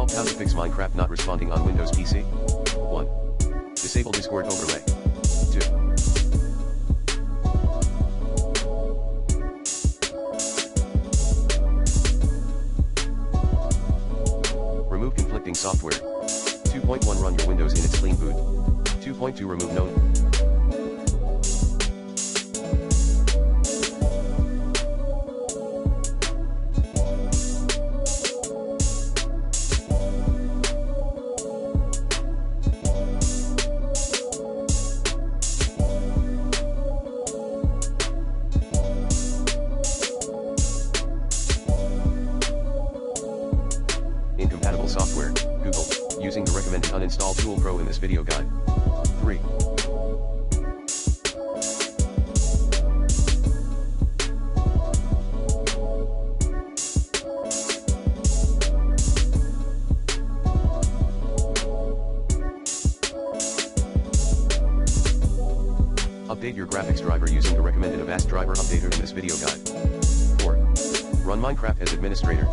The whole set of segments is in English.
Solve how to fix Minecraft not responding on Windows PC. 1. Disable Discord overlay. 2. Remove conflicting software. 2.1 Run your Windows in its clean boot. 2.2 Remove known. Incompatible software, Google, using the recommended uninstall tool Pro in this video guide. 3. Update your graphics driver using the recommended Avast driver updater in this video guide. 4. Run Minecraft as administrator.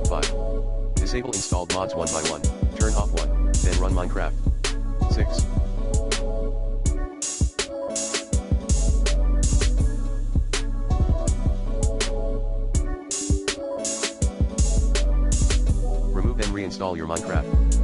5. Disable installed mods one by one, turn off one, then run Minecraft. 6. Remove and reinstall your Minecraft.